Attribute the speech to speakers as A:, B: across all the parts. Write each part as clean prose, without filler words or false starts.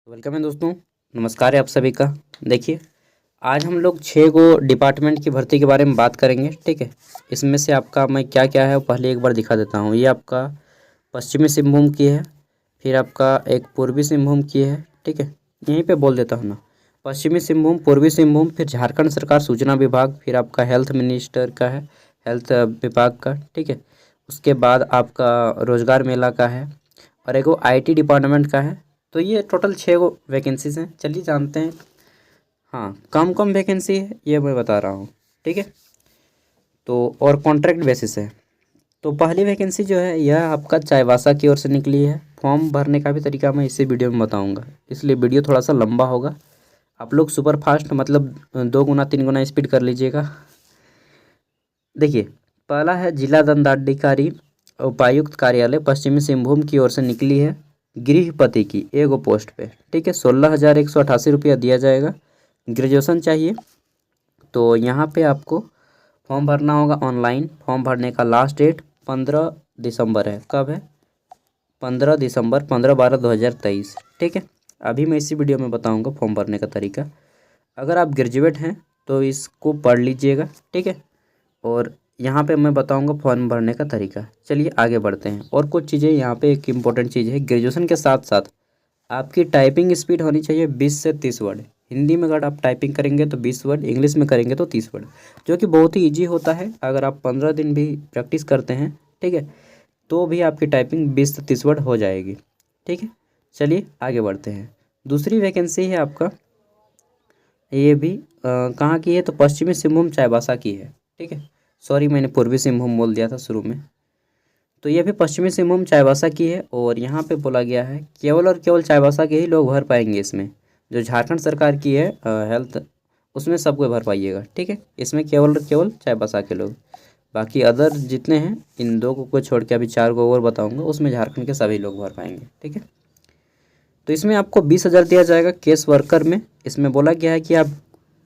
A: Welcome है दोस्तों। नमस्कार है आप सभी का। देखिए, आज हम लोग 6 डिपार्टमेंट की भर्ती के बारे में बात करेंगे। ठीक है, इसमें से आपका मैं क्या क्या है वो पहले एक बार दिखा देता हूँ। ये आपका पश्चिमी सिंहभूम की है, फिर आपका एक पूर्वी सिंहभूम की है। ठीक है, यहीं पे बोल देता हूँ ना, पश्चिमी सिंहभूम, पूर्वी सिंहभूम, फिर झारखंड सरकार सूचना विभाग, फिर आपका हेल्थ मिनिस्टर का है, हेल्थ विभाग का। ठीक है, उसके बाद आपका रोजगार मेला का है और एक वो IT डिपार्टमेंट का है। तो ये टोटल 6 वैकेंसीज हैं। चलिए जानते हैं। हाँ, कम कम वैकेंसी है ये मैं बता रहा हूँ। ठीक है, तो और कॉन्ट्रैक्ट बेसिस है। तो पहली वैकेंसी जो है यह आपका चाईबासा की ओर से निकली है। फॉर्म भरने का भी तरीका मैं इसी वीडियो में बताऊंगा, इसलिए वीडियो थोड़ा सा लंबा होगा। आप लोग सुपर फास्ट मतलब 2 गुना 3 गुना स्पीड कर लीजिएगा। देखिए, पहला है जिला दंडाधिकारी उपायुक्त कार्यालय पश्चिमी सिंहभूम की ओर से निकली है, गृहपति की एगो पोस्ट पे। ठीक है, 16,188 रुपया दिया जाएगा। ग्रेजुएशन चाहिए। तो यहाँ पे आपको फॉर्म भरना होगा ऑनलाइन। फॉर्म भरने का लास्ट डेट 15 दिसंबर है। कब है? 15 दिसंबर, 15/12/2023। ठीक है, अभी मैं इसी वीडियो में बताऊँगा फॉर्म भरने का तरीका। अगर आप ग्रेजुएट हैं तो इसको पढ़ लीजिएगा। ठीक है, और यहाँ पे मैं बताऊंगा फॉर्म भरने का तरीका। चलिए आगे बढ़ते हैं। और कुछ चीज़ें यहाँ पे, एक इम्पोर्टेंट चीज़ है, ग्रेजुएशन के साथ साथ आपकी टाइपिंग स्पीड होनी चाहिए 20 से 30 वर्ड। हिंदी में अगर आप टाइपिंग करेंगे तो 20 वर्ड, इंग्लिश में करेंगे तो 30 वर्ड, जो कि बहुत ही ईजी होता है। अगर आप 15 दिन भी प्रैक्टिस करते हैं, ठीक है, तो भी आपकी टाइपिंग 20 से 30 वर्ड हो जाएगी। ठीक है, चलिए आगे बढ़ते हैं। दूसरी वैकेंसी है आपका, ये भी कहाँ की है? तो पश्चिमी सिंहभूम चाईबासा की है। ठीक है, सॉरी मैंने पूर्वी सिंहभूम बोल दिया था शुरू में। तो ये भी पश्चिमी सिंहभूम चाईबासा की है और यहाँ पे बोला गया है केवल और केवल चाईबासा के ही लोग भर पाएंगे इसमें। जो झारखंड सरकार की है हेल्थ, उसमें सबको भर पाइएगा। ठीक है, इसमें केवल और केवल चाईबासा के लोग। बाकी अदर जितने हैं, इन 2 को छोड़ के अभी 4 को और बताऊँगा, उसमें झारखंड के सभी लोग भर पाएंगे। ठीक है, तो इसमें आपको 20,000 दिया जाएगा केस वर्कर में। इसमें बोला गया है कि आप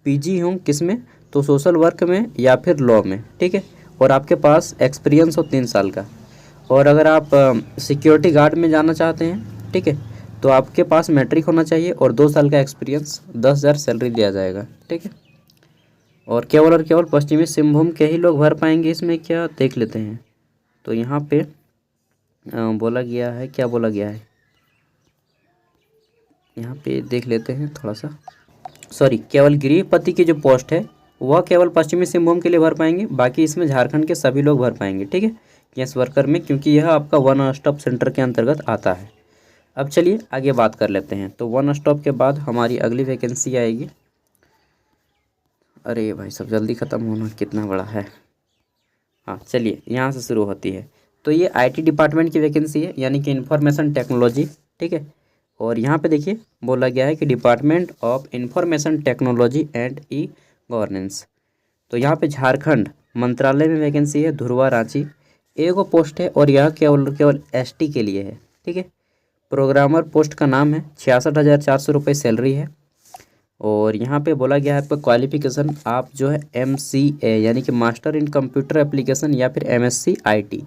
A: PG हों किस में? तो सोशल वर्क में या फिर लॉ में। ठीक है, और आपके पास एक्सपीरियंस हो 3 साल का। और अगर आप सिक्योरिटी गार्ड में जाना चाहते हैं, ठीक है, तो आपके पास मैट्रिक होना चाहिए और 2 साल का एक्सपीरियंस। 10,000 सैलरी दिया जाएगा। ठीक है, और केवल पश्चिमी सिंहभूम के ही लोग भर पाएंगे इसमें। क्या देख लेते हैं। तो यहाँ पे बोला गया है, क्या बोला गया है यहाँ पे देख लेते हैं थोड़ा सा। सॉरी, केवल गृहपति की जो पोस्ट है वह केवल पश्चिमी सिंहभूम के लिए भर पाएंगे, बाकी इसमें झारखंड के सभी लोग भर पाएंगे। ठीक है, गैस वर्कर में, क्योंकि यह आपका वन स्टॉप सेंटर के अंतर्गत आता है। अब चलिए आगे बात कर लेते हैं। तो वन स्टॉप के बाद हमारी अगली वैकेंसी आएगी। अरे भाई सब जल्दी ख़त्म होना कितना बड़ा है। हाँ चलिए, यहाँ से शुरू होती है। तो ये IT डिपार्टमेंट की वैकेंसी है, यानी कि इंफॉर्मेशन टेक्नोलॉजी। ठीक है, और यहाँ पे देखिए बोला गया है कि department of information technology and e governance. तो यहाँ पे झारखंड मंत्रालय में वैकेंसी है, धुरवा रांची। एगो पोस्ट है और यह केवल केवल ST के लिए है। ठीक है, प्रोग्रामर पोस्ट का नाम है। 66,400 रुपये सैलरी है। और यहाँ पे बोला गया है आपका क्वालिफिकेशन, आप जो है MCA यानी कि मास्टर इन कंप्यूटर एप्लीकेशन या फिर MSc IT।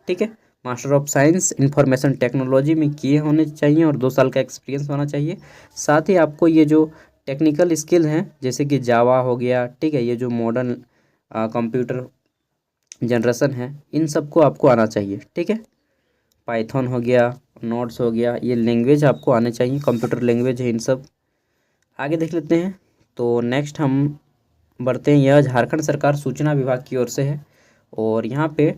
A: ठीक है, master of science information technology में किए होने चाहिए और 2 साल का एक्सपीरियंस होना चाहिए। साथ ही आपको ये जो टेक्निकल स्किल हैं, जैसे कि जावा हो गया, ठीक है, ये जो मॉडर्न कंप्यूटर जनरेशन है, इन सबको आपको आना चाहिए। ठीक है, पाइथन हो गया, नोट्स हो गया, ये लैंग्वेज आपको आने चाहिए, कंप्यूटर लैंग्वेज है इन सब। आगे देख लेते हैं। तो नेक्स्ट हम बढ़ते हैं। यह झारखंड सरकार सूचना विभाग की ओर से है और यहाँ पे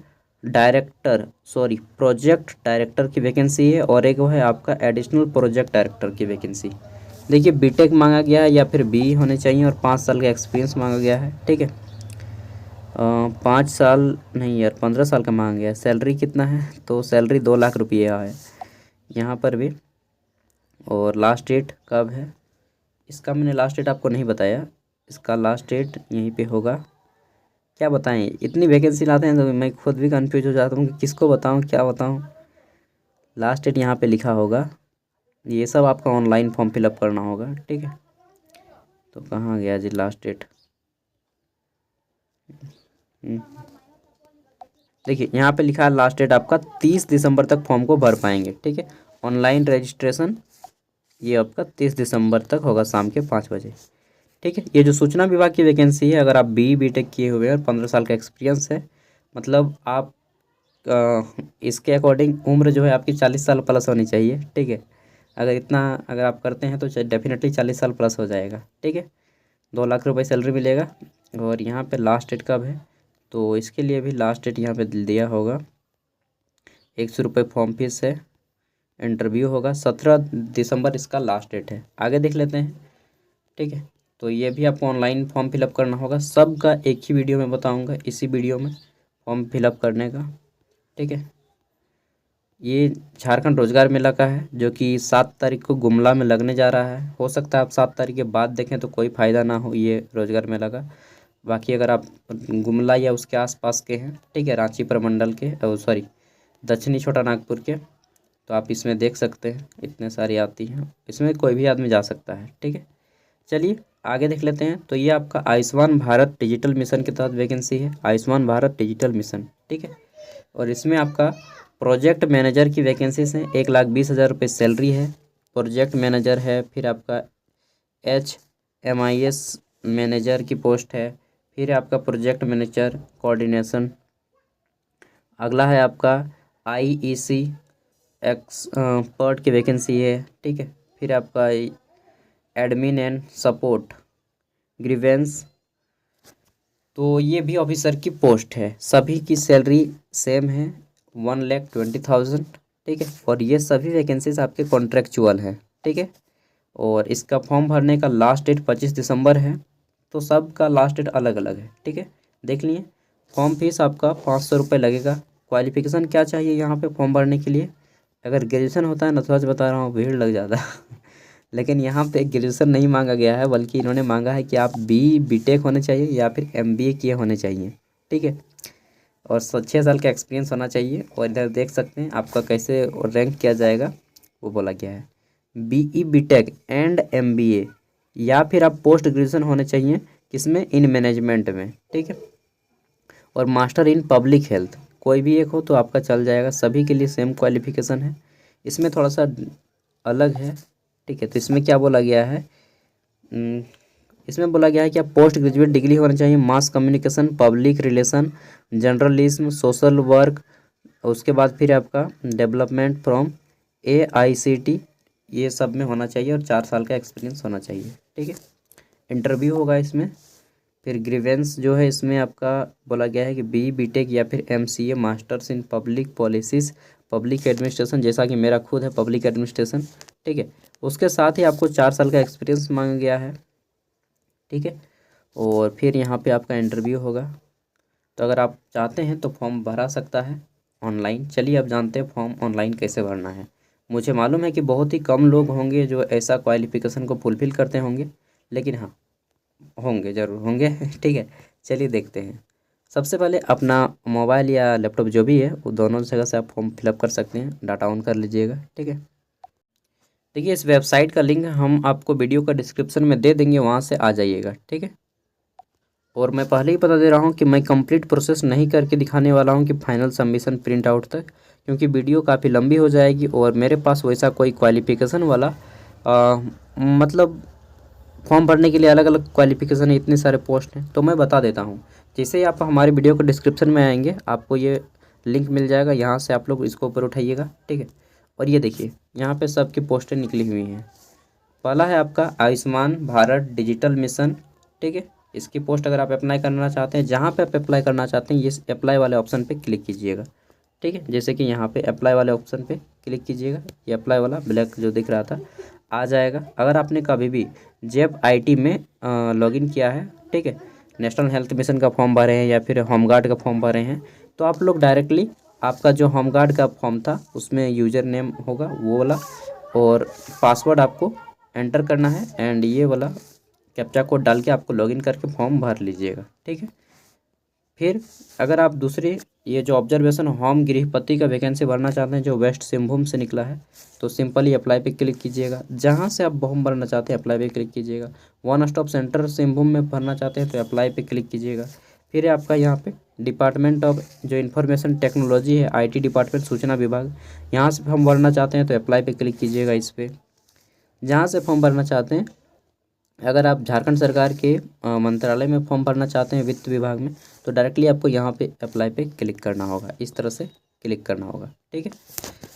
A: प्रोजेक्ट डायरेक्टर की वैकेंसी है और एक वो है आपका एडिशनल प्रोजेक्ट डायरेक्टर की वैकेंसी। देखिए, BTech मांगा गया है या फिर BE होने चाहिए और 5 साल का एक्सपीरियंस मांगा गया है। ठीक है, 5 साल नहीं यार, 15 साल का मांगा गया है। सैलरी कितना है? तो सैलरी 2 लाख रुपये है यहाँ पर भी। और लास्ट डेट कब है इसका? मैंने लास्ट डेट आपको नहीं बताया, इसका लास्ट डेट यहीं पे होगा। क्या बताएं, इतनी वैकेंसी लाते हैं तो मैं खुद भी कंफ्यूज हो जाता हूँ कि किसको बताऊँ, क्या बताऊँ। लास्ट डेट यहाँ पे लिखा होगा। ये सब आपका ऑनलाइन फॉर्म फिलअप करना होगा। ठीक है, तो कहाँ गया जी लास्ट डेट? देखिए यहाँ पे लिखा है लास्ट डेट आपका 30 दिसंबर तक फॉर्म को भर पाएंगे। ठीक है, ऑनलाइन रजिस्ट्रेशन ये आपका 30 दिसंबर तक होगा शाम के 5 बजे। ठीक है, ये जो सूचना विभाग की वैकेंसी है, अगर आप BE.BTech किए हुए हैं और 15 साल का एक्सपीरियंस है, मतलब आप इसके अकॉर्डिंग उम्र जो है आपकी 40 साल प्लस होनी चाहिए। ठीक है, अगर इतना अगर आप करते हैं तो डेफिनेटली 40 साल प्लस हो जाएगा। ठीक है, 2 लाख रुपए सैलरी मिलेगा। और यहाँ पे लास्ट डेट कब है, तो इसके लिए भी लास्ट डेट यहाँ पे दिया होगा। 100 रुपये फॉर्म फीस है। इंटरव्यू होगा 17 दिसंबर, इसका लास्ट डेट है। आगे देख लेते हैं। ठीक है, तो ये भी आपको ऑनलाइन फॉर्म फिलअप करना होगा। सबका एक ही वीडियो में बताऊंगा, इसी वीडियो में फॉर्म फिलअप करने का। ठीक है, ये झारखंड रोजगार मेला का है, जो कि 7 तारीख को गुमला में लगने जा रहा है। हो सकता है आप 7 तारीख के बाद देखें तो कोई फ़ायदा ना हो ये रोजगार मेला का। बाकी अगर आप गुमला या उसके आसपास के हैं, ठीक है, रांची प्रमंडल के, सॉरी दक्षिणी छोटा नागपुर के, तो आप इसमें देख सकते हैं, इतने सारी आती हैं, इसमें कोई भी आदमी जा सकता है। ठीक है, चलिए आगे देख लेते हैं। तो ये आपका आयुष्मान भारत डिजिटल मिशन के तहत वैकेंसी है, आयुष्मान भारत डिजिटल मिशन। ठीक है, और इसमें आपका प्रोजेक्ट मैनेजर की वैकेंसीज हैं। 1,20,000 रुपये सैलरी है, प्रोजेक्ट मैनेजर है। फिर आपका HMIS मैनेजर की पोस्ट है। फिर आपका प्रोजेक्ट मैनेजर कोऑर्डिनेशन। अगला है आपका IEC एक्सपर्ट की वैकेंसी है। ठीक है, फिर आपका एडमिन एंड सपोर्ट ग्रीवेंस, तो ये भी ऑफिसर की पोस्ट है। सभी की सैलरी सेम है, 1,20,000। ठीक है, और ये सभी वैकेंसीज आपके कॉन्ट्रेक्चुअल हैं। ठीक है, और इसका फॉर्म भरने का लास्ट डेट 25 दिसंबर है। तो सबका लास्ट डेट अलग अलग है। ठीक है, देख लिए। फॉर्म फीस आपका 500 रुपये लगेगा। क्वालिफिकेशन क्या चाहिए यहाँ पे फॉर्म भरने के लिए, अगर ग्रेजुएशन होता है ना, तो आज बता रहा हूँ भीड़ लग जाता लेकिन यहाँ पे ग्रेजुएशन नहीं मांगा गया है, बल्कि इन्होंने मांगा है कि आप BTech होने चाहिए या फिर MBA किए होने चाहिए। ठीक है, और 6 साल का एक्सपीरियंस होना चाहिए। और इधर देख सकते हैं आपका कैसे रैंक किया जाएगा, वो बोला गया है। BE.BTech एंड MBA, या फिर आप पोस्ट ग्रेजुएशन होने चाहिए, किसमें, इन मैनेजमेंट में। ठीक है, और मास्टर इन पब्लिक हेल्थ, कोई भी एक हो तो आपका चल जाएगा। सभी के लिए सेम क्वालिफिकेशन है, इसमें थोड़ा सा अलग है। ठीक है, तो इसमें क्या बोला गया है, इसमें बोला गया है कि आप पोस्ट ग्रेजुएट डिग्री होना चाहिए, mass communication, public relation, journalism, social work. उसके बाद फिर आपका डेवलपमेंट फ्रॉम AICT, ये सब में होना चाहिए, और 4 साल का एक्सपीरियंस होना चाहिए। ठीक है, इंटरव्यू होगा इसमें। फिर ग्रीवेंस जो है, इसमें आपका बोला गया है कि BTech या फिर MCA masters in public policies, public administration, जैसा कि मेरा खुद है पब्लिक एडमिनिस्ट्रेशन। ठीक है, उसके साथ ही आपको 4 साल का एक्सपीरियंस मांगा गया है। ठीक है, और फिर यहाँ पे आपका इंटरव्यू होगा। तो अगर आप चाहते हैं तो फॉर्म भरा सकता है ऑनलाइन। चलिए अब जानते हैं फॉर्म ऑनलाइन कैसे भरना है। मुझे मालूम है कि बहुत ही कम लोग होंगे जो ऐसा क्वालिफिकेशन को फुलफ़िल करते होंगे, लेकिन हाँ, होंगे, ज़रूर होंगे ठीक है, चलिए देखते हैं। सबसे पहले अपना मोबाइल या लैपटॉप जो भी है, वो दोनों जगह से आप फॉर्म फिलअप कर सकते हैं। डाटा ऑन कर लीजिएगा। ठीक है, देखिए इस वेबसाइट का लिंक हम आपको वीडियो का डिस्क्रिप्शन में दे देंगे, वहाँ से आ जाइएगा। ठीक है, और मैं पहले ही बता दे रहा हूँ कि मैं कंप्लीट प्रोसेस नहीं करके दिखाने वाला हूँ कि फाइनल सबमिशन प्रिंट आउट तक, क्योंकि वीडियो काफ़ी लंबी हो जाएगी और मेरे पास वैसा कोई क्वालिफिकेशन वाला मतलब फॉर्म भरने के लिए अलग अलग क्वालिफिकेशन है, इतने सारे पोस्ट हैं। तो मैं बता देता हूँ, जैसे ही आप हमारे वीडियो को डिस्क्रिप्शन में आएंगे, आपको ये लिंक मिल जाएगा, यहाँ से आप लोग इसको ऊपर उठाइएगा। ठीक है, और ये देखिए यहाँ पे सबकी पोस्टें निकली हुई हैं। पहला है आपका आयुष्मान भारत डिजिटल मिशन। ठीक है, इसकी पोस्ट अगर आप अप्लाई करना चाहते हैं, जहाँ पे आप अप्लाई करना चाहते हैं, ये अप्लाई वाले ऑप्शन पे क्लिक कीजिएगा। ठीक है, जैसे कि यहाँ पे अप्लाई वाले ऑप्शन पे क्लिक कीजिएगा, ये अप्लाई वाला ब्लैक जो दिख रहा था आ जाएगा। अगर आपने कभी भी जेब IT में लॉगिन किया है, ठीक है, नेशनल हेल्थ मिशन का फॉर्म भरे हैं या फिर होमगार्ड का फॉर्म भरे हैं, तो आप लोग डायरेक्टली आपका जो होमगार्ड का फॉर्म था उसमें यूज़र नेम होगा वो वाला, और पासवर्ड आपको एंटर करना है, एंड ये वाला कैप्चा कोड डाल के आपको लॉगिन करके फॉर्म भर लीजिएगा। ठीक है, फिर अगर आप दूसरे ये जो ऑब्जर्वेशन होम गृहपति का वैकेंसी भरना चाहते हैं, जो वेस्ट सिंहभूम से निकला है, तो सिंपली अप्लाई पे क्लिक कीजिएगा। जहाँ से आप फॉर्म भरना चाहते हैं अप्लाई पे क्लिक कीजिएगा। वन स्टॉप सेंटर सिंहभूम में भरना चाहते हैं तो अप्लाई पे क्लिक कीजिएगा। फिर आपका यहाँ पे डिपार्टमेंट ऑफ जो इन्फॉर्मेशन टेक्नोलॉजी है, IT डिपार्टमेंट, सूचना विभाग, यहाँ से हम भरना चाहते हैं तो अप्लाई पे क्लिक कीजिएगा इस पर। जहाँ से फॉर्म भरना चाहते हैं, अगर आप झारखंड सरकार के मंत्रालय में फॉर्म भरना चाहते हैं वित्त विभाग में, तो डायरेक्टली आपको यहाँ पे अप्लाई पे क्लिक करना होगा, इस तरह से क्लिक करना होगा, ठीक है।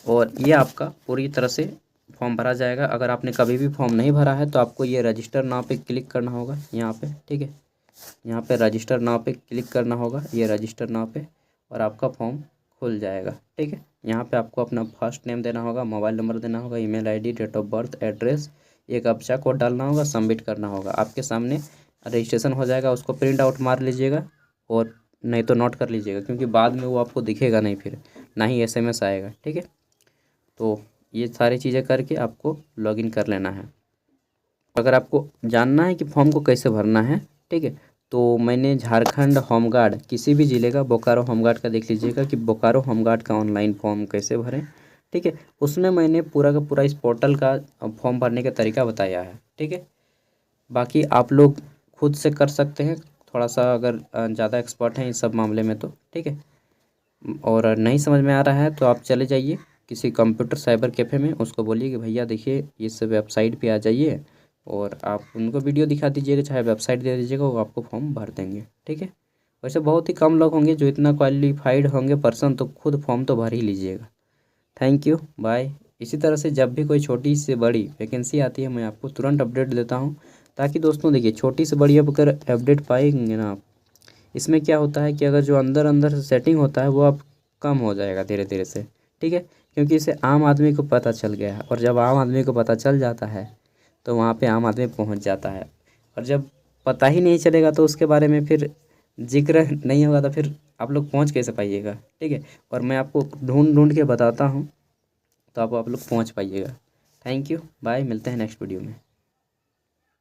A: और ये आपका पूरी तरह से फॉर्म भरा जाएगा। अगर आपने कभी भी फॉर्म नहीं भरा है तो आपको ये रजिस्टर नाउ पे क्लिक करना होगा यहाँ पे, ठीक है। यहाँ पे रजिस्टर नाउ पे क्लिक करना होगा, ये रजिस्टर नाउ पे, और आपका फॉर्म खुल जाएगा, ठीक है। यहाँ पे आपको अपना फर्स्ट नेम देना होगा, मोबाइल नंबर देना होगा, email ID, date of birth, address, एक कैप्चा कोड डालना होगा, सबमिट करना होगा। आपके सामने रजिस्ट्रेशन हो जाएगा, उसको प्रिंट आउट मार लीजिएगा और नहीं तो नोट कर लीजिएगा, क्योंकि बाद में वो आपको दिखेगा नहीं, फिर ना ही SMS आएगा, ठीक है। तो ये सारी चीज़ें करके आपको लॉगिन कर लेना है। अगर आपको जानना है कि फॉर्म को कैसे भरना है, ठीक है, तो मैंने झारखंड होमगार्ड किसी भी ज़िले का, बोकारो होमगार्ड का देख लीजिएगा कि बोकारो होमगार्ड का ऑनलाइन फॉर्म कैसे भरें, ठीक है। उसमें मैंने पूरा का पूरा इस पोर्टल का फॉर्म भरने का तरीका बताया है, ठीक है। बाकी आप लोग खुद से कर सकते हैं, थोड़ा सा अगर ज़्यादा एक्सपर्ट हैं इस सब मामले में तो, ठीक है। और नहीं समझ में आ रहा है तो आप चले जाइए किसी कंप्यूटर साइबर कैफ़े में, उसको बोलिए कि भैया देखिए इस वेबसाइट पे आ जाइए, और आप उनको वीडियो दिखा दीजिएगा, चाहे वेबसाइट दे दीजिएगा, वो आपको फॉर्म भर देंगे, ठीक है। वैसे बहुत ही कम लोग होंगे जो इतना क्वालिफाइड होंगे पर्सन, तो खुद फॉर्म तो भर ही लीजिएगा। Thank you, bye. इसी तरह से जब भी कोई छोटी से बड़ी वैकेंसी आती है मैं आपको तुरंत अपडेट देता हूँ, ताकि दोस्तों देखिए छोटी से बड़ी अब अगर अपडेट पाएंगे ना आप, इसमें क्या होता है कि अगर जो अंदर अंदर से सेटिंग होता है वो अब कम हो जाएगा धीरे धीरे से, ठीक है। क्योंकि इसे आम आदमी को पता चल गया है, और जब आम आदमी को पता चल जाता है तो वहाँ पे आम आदमी पहुँच जाता है, और जब पता ही नहीं चलेगा तो उसके बारे में फिर जिक्र नहीं होगा, तो फिर आप लोग पहुँच कैसे पाइएगा, ठीक है। और मैं आपको ढूंढ ढूंढ के बताता हूँ, तो आप लोग पहुँच पाइएगा। थैंक यू, बाय, मिलते हैं नेक्स्ट वीडियो में।